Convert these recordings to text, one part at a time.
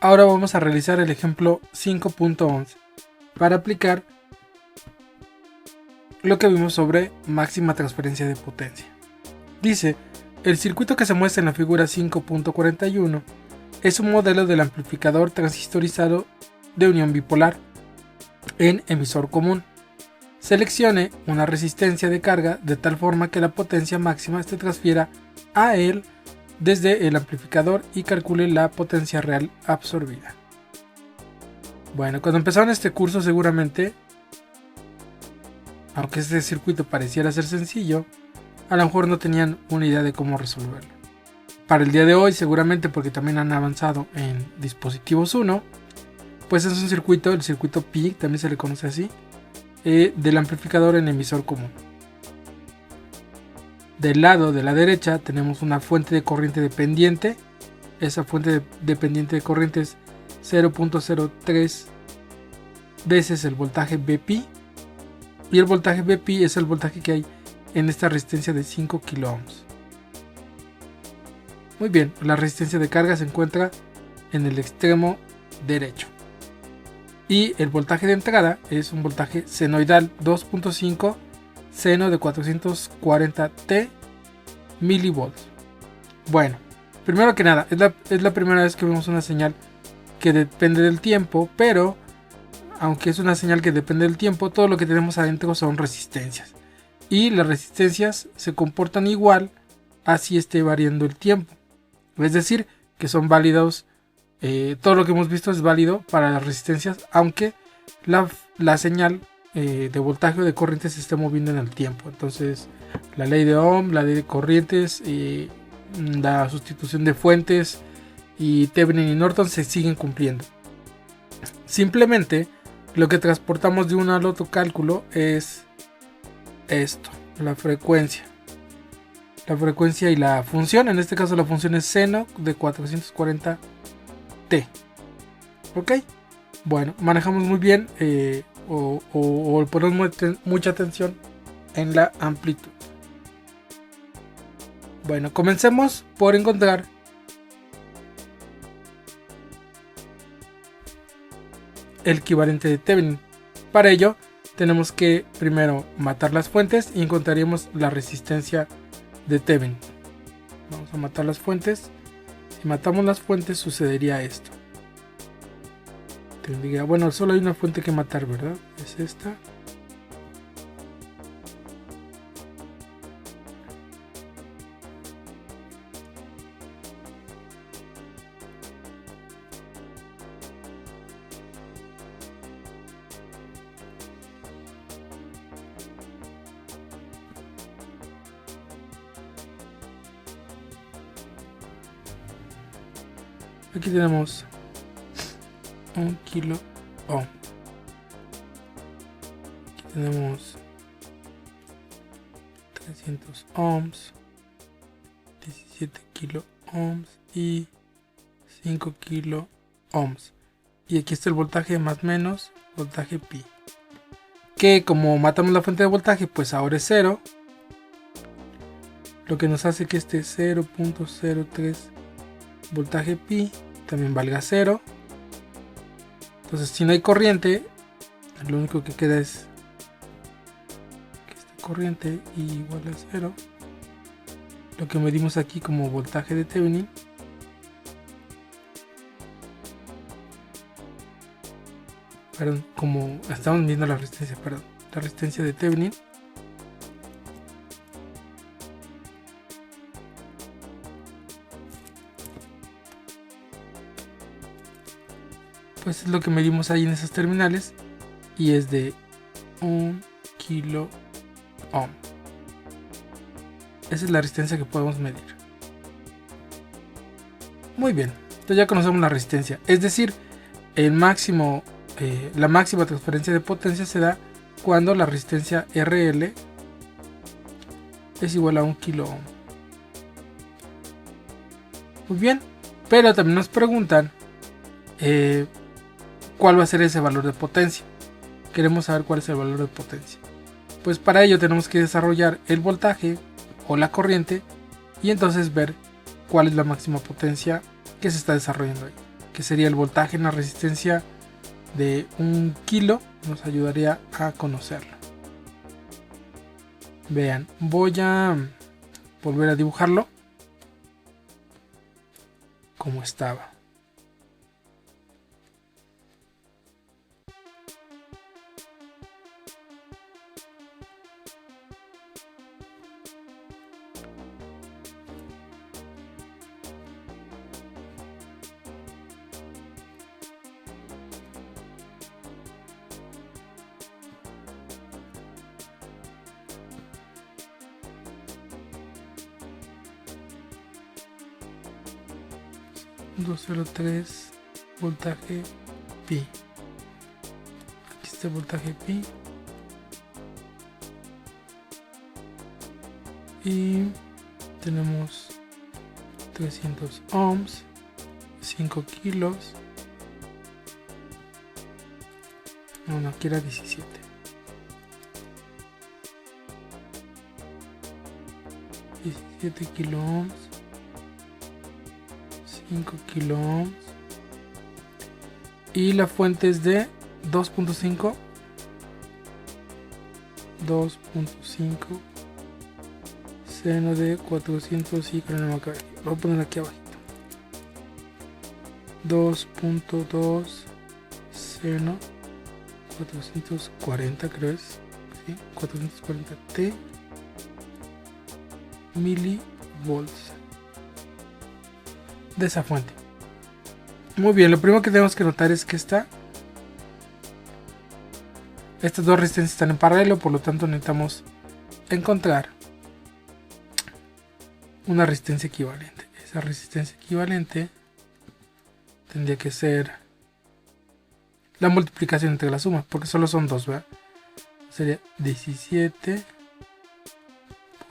Ahora vamos a realizar el ejemplo 5.11 para aplicar lo que vimos sobre máxima transferencia de potencia. Dice, el circuito que se muestra en la figura 5.41 es un modelo del amplificador transistorizado de unión bipolar en emisor común. Seleccione una resistencia de carga de tal forma que la potencia máxima se transfiera a él desde el amplificador y calcule la potencia real absorbida. Bueno, cuando empezaron este curso seguramente, aunque este circuito pareciera ser sencillo, a lo mejor no tenían una idea de cómo resolverlo. Para el día de hoy, seguramente porque también han avanzado en dispositivos 1, pues es un circuito, el circuito Pi, también se le conoce así, del amplificador en emisor común. Del lado de la derecha tenemos una fuente de corriente dependiente. Esa fuente dependiente de corriente es 0.03 veces el voltaje Vp. Y el voltaje Vp es el voltaje que hay en esta resistencia de 5 kΩ. Muy bien, la resistencia de carga se encuentra en el extremo derecho. Y el voltaje de entrada es un voltaje senoidal 2.5 seno de 440T milivolts. Bueno, primero que nada, es la primera vez que vemos una señal que depende del tiempo, pero aunque es una señal que depende del tiempo, todo lo que tenemos adentro son resistencias. Y las resistencias se comportan igual así esté variando el tiempo. Es decir, que son válidos, todo lo que hemos visto es válido para las resistencias, aunque la señal de voltaje o de corriente se esté moviendo en el tiempo. Entonces la ley de Ohm, la ley de corrientes, la sustitución de fuentes y Thevenin y Norton se siguen cumpliendo. Simplemente lo que transportamos de uno al otro cálculo es esto, la frecuencia y la función. En este caso la función es seno de 440T. ok, bueno, manejamos muy bien o ponemos mucha atención en la amplitud. Bueno, comencemos por encontrar el equivalente de Thevenin. Para ello tenemos que primero matar las fuentes y encontraríamos la resistencia de Thevenin. Vamos a matar las fuentes. Si matamos las fuentes sucedería esto. Bueno, solo hay una fuente que matar, ¿verdad? Es esta. Aquí tenemos 1 kilo ohm. Aquí tenemos 300 ohms, 17 kilo ohms y 5 kilo ohms. Y aquí está el voltaje más menos voltaje pi, que como matamos la fuente de voltaje, pues ahora es 0, lo que nos hace que este 0.03 voltaje pi también valga 0. Entonces, si no hay corriente, lo único que queda es que esta corriente igual a 0. Lo que medimos aquí como voltaje de Thevenin. Perdón, como estamos viendo la resistencia, la resistencia de Thevenin. Pues es lo que medimos ahí en esas terminales y es de 1 kilo ohm. Esa es la resistencia que podemos medir. Muy bien, entonces ya conocemos la resistencia, es decir, la máxima transferencia de potencia se da cuando la resistencia RL es igual a 1 kilo ohm. Muy bien, pero también nos preguntan cuál va a ser ese valor de potencia. queremos saber cuál es el valor de potencia. Pues para ello tenemos que desarrollar el voltaje o la corriente y entonces ver cuál es la máxima potencia que se está desarrollando ahí, que sería el voltaje en la resistencia de 1 kilo. Nos ayudaría a conocerlo. Vean, voy a volver a dibujarlo como estaba. .203 voltaje pi. Aquí está el voltaje pi y tenemos 300 ohms, 5 kilos. No, aquí era 17. Kilo ohms, 5 kilo ohms, y la fuente es de 2.5 seno de 400 y lo voy a poner aquí abajo. 2.2 seno 440, creo es, ¿sí? 440 T milivolts de esa fuente. Muy bien, lo primero que tenemos que notar es que estas dos resistencias están en paralelo, por lo tanto necesitamos encontrar una resistencia equivalente. Esa resistencia equivalente tendría que ser la multiplicación entre las sumas, porque solo son dos, ¿verdad? Sería 17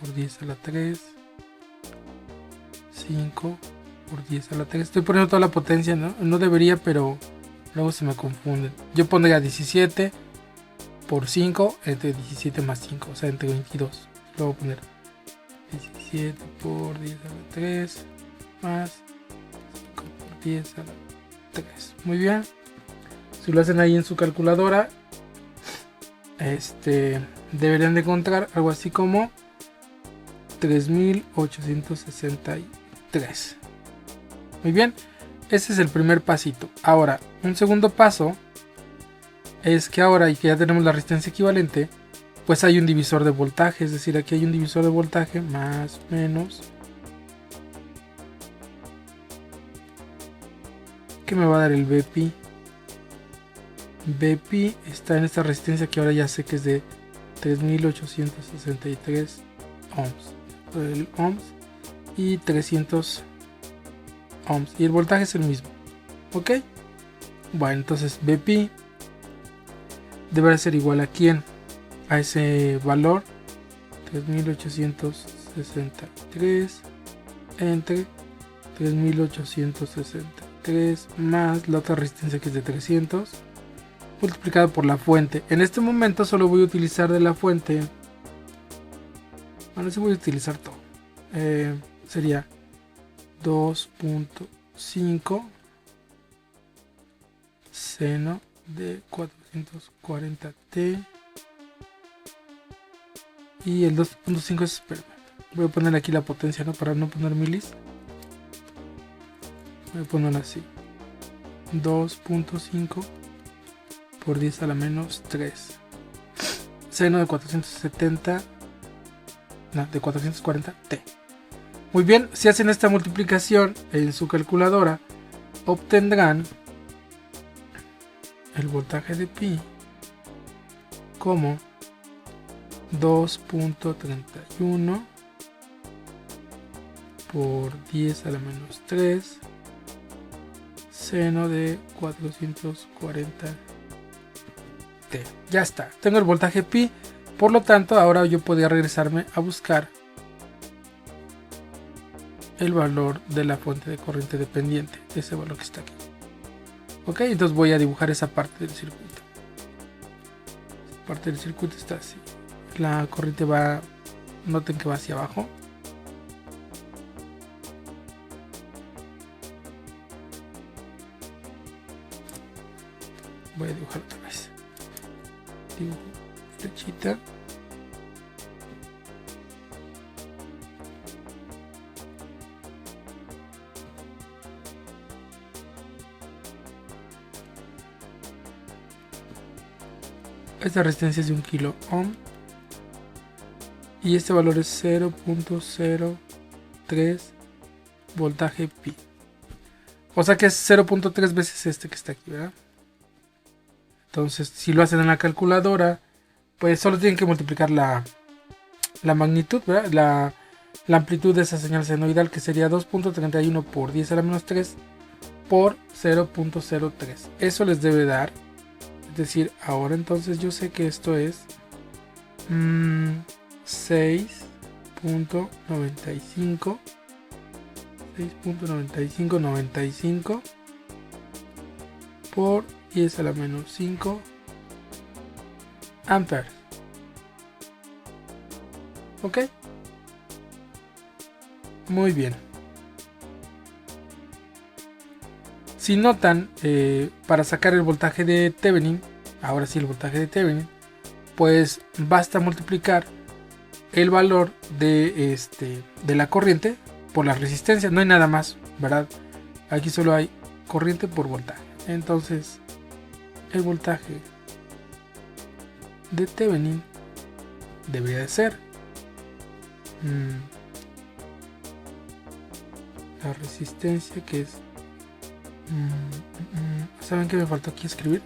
por 10 a la 3, 5 por 10 a la 3. Estoy poniendo toda la potencia, ¿no? No debería, pero luego se me confunden. Yo pondría 17 por 5 entre 17 más 5, o sea, entre 22. Luego voy a poner 17 por 10 a la 3 más 5 por 10 a la 3. Muy bien. Si lo hacen ahí en su calculadora, deberían de encontrar algo así como 3863. Muy bien, ese es el primer pasito. Ahora, un segundo paso es que ahora, y que ya tenemos la resistencia equivalente, pues hay un divisor de voltaje, es decir, aquí hay un divisor de voltaje más menos, que me va a dar el Vpi. Vpi está en esta resistencia que ahora ya sé que es de 3863 ohms. El ohms y 300 ohms. Y el voltaje es el mismo. ¿Ok? Bueno, entonces Vpi deberá ser igual a quién? A ese valor. 3863 entre 3863 más la otra resistencia que es de 300 multiplicado por la fuente. En este momento solo voy a utilizar de la fuente, bueno, sí voy a utilizar todo, sería 2.5 seno de 440T y el 2.5 es, voy a poner aquí la potencia, ¿no? Para no poner milis, voy a poner así, 2.5 por 10 a la menos 3 seno de 470, no, de 440T. Muy bien, si hacen esta multiplicación en su calculadora, obtendrán el voltaje de pi como 2.31 por 10 a la menos 3 seno de 440T. Ya está, tengo el voltaje pi, por lo tanto ahora yo podría regresarme a buscar el valor de la fuente de corriente dependiente, ese valor que está aquí. Ok, entonces voy a dibujar esa parte del circuito. parte del circuito está así. La corriente va, noten que va hacia abajo. Voy a dibujar otra vez. Dibujo flechita. Esta resistencia es de 1 kilo ohm y este valor es 0.03 voltaje pi. O sea que es 0.3 veces este que está aquí, ¿verdad? Entonces, si lo hacen en la calculadora, pues solo tienen que multiplicar la magnitud, ¿verdad? La amplitud de esa señal senoidal, que sería 2.31 por 10 a la menos 3 por 0.03. Eso les debe dar. Es decir, ahora entonces yo sé que esto es 6.95 por 10 a la menos 5 amperes. ¿Ok? Muy bien. Si notan, para sacar el voltaje de Thevenin, ahora sí el voltaje de Thevenin, pues basta multiplicar el valor de la corriente por la resistencia. No hay nada más, ¿verdad? Aquí solo hay corriente por voltaje. Entonces, el voltaje de Thevenin debería de ser la resistencia, que es ¿saben qué me faltó aquí escribir?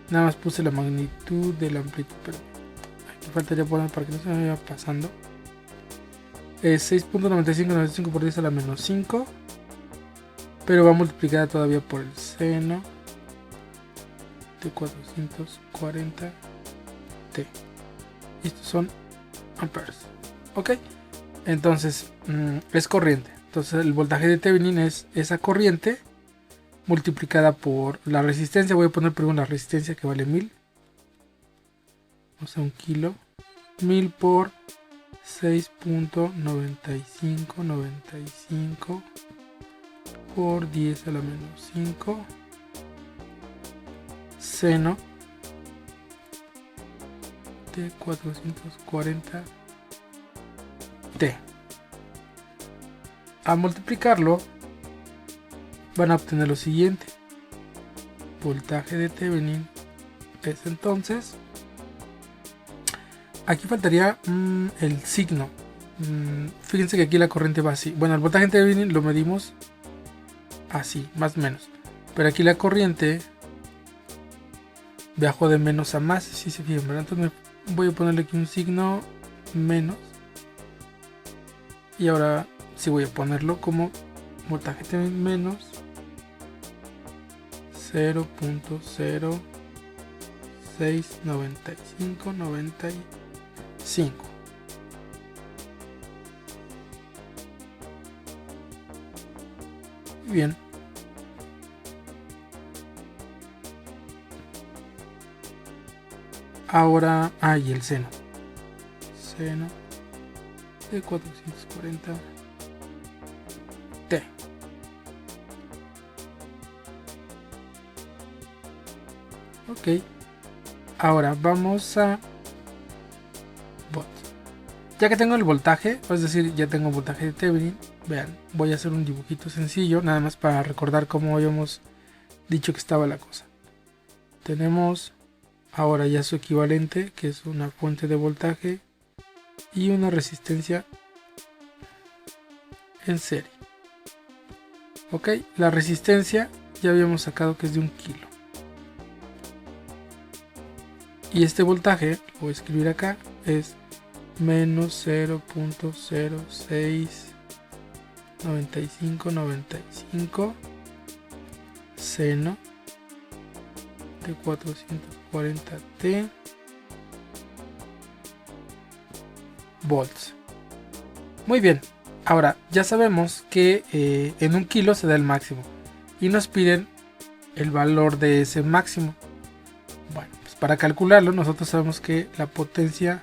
Nada más puse la magnitud de la amplitud, pero aquí faltaría poner para que no se me vaya pasando. Es 6.95 por 10 a la menos 5, pero va multiplicada todavía por el seno de 440 t. Y estos son amperes. Ok, entonces es corriente. Entonces el voltaje de Thevenin es esa corriente multiplicada por la resistencia. Voy a poner primero la resistencia, que vale 1000. O sea, 1 kilo. 1000 por 6.9595 por 10 a la menos 5 seno de 440 t. A multiplicarlo van a obtener lo siguiente. Voltaje de Thevenin es entonces, aquí faltaría el signo. Fíjense que aquí la corriente va así. Bueno, el voltaje de Thevenin lo medimos así, más o menos, pero aquí la corriente viajó de menos a más, si se fijan, ¿verdad? Entonces voy a ponerle aquí un signo menos, y ahora sí voy a ponerlo como voltaje Thevenin menos 0.069595. Bien. Ahora hay el seno de 440 t. Ok, ahora vamos a bot. Ya que tengo el voltaje, es decir, ya tengo el voltaje de Thevenin, vean, voy a hacer un dibujito sencillo, nada más para recordar cómo habíamos dicho que estaba la cosa. Tenemos ahora ya su equivalente, que es una fuente de voltaje y una resistencia en serie. Ok, la resistencia ya habíamos sacado que es de 1 kilo. Y este voltaje, lo voy a escribir acá, es menos 0.069595 seno de 440 t volts. Muy bien, ahora ya sabemos que en 1 kilo se da el máximo y nos piden el valor de ese máximo. Bueno, pues para calcularlo, nosotros sabemos que la potencia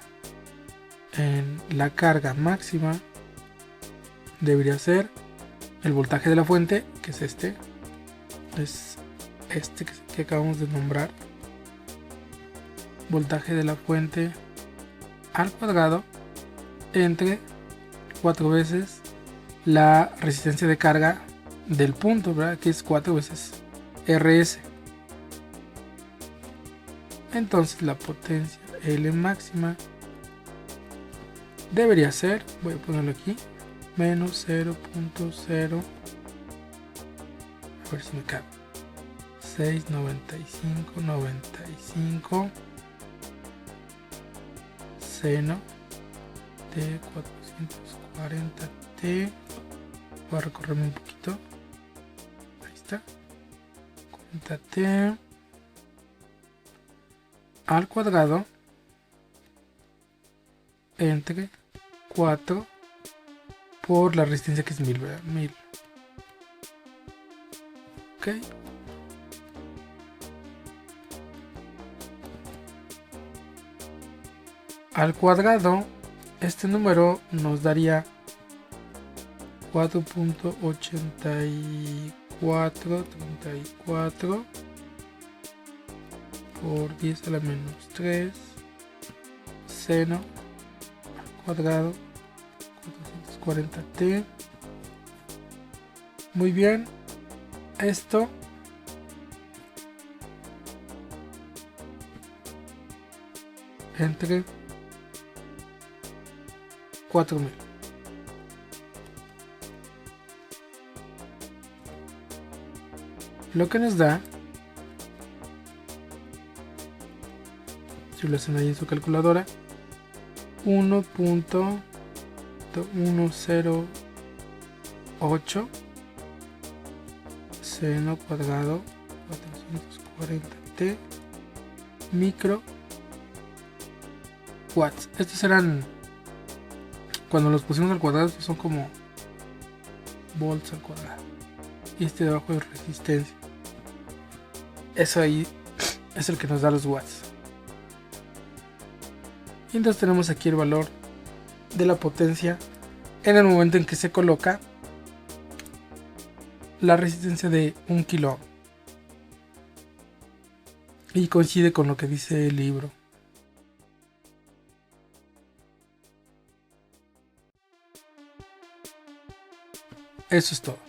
en la carga máxima debería ser el voltaje de la fuente, que es este que acabamos de nombrar, voltaje de la fuente al cuadrado entre 4 veces la resistencia de carga del punto, ¿verdad? Que es 4 veces RS. Entonces la potencia L máxima debería ser, voy a ponerlo aquí, menos 0.0, a ver si me cabe, 695 seno de 440t. Voy a recorrerme un poquito, ahí está, 40t al cuadrado entre 4 por la resistencia, que es 1000, ¿verdad? 1000. Ok. Al cuadrado, este número nos daría 4.8434 por 10 a la menos 3 seno al cuadrado 440t. Muy bien, esto entre 4000. Lo que nos da, si lo hacen ahí en su calculadora, 1.108 seno cuadrado 440t micro watts. Estos eran, cuando los pusimos al cuadrado, estos son como volts al cuadrado. Y este de abajo es resistencia. Eso ahí es el que nos da los watts. Y entonces tenemos aquí el valor de la potencia en el momento en que se coloca la resistencia de 1 kilo. Y coincide con lo que dice el libro. Eso es todo.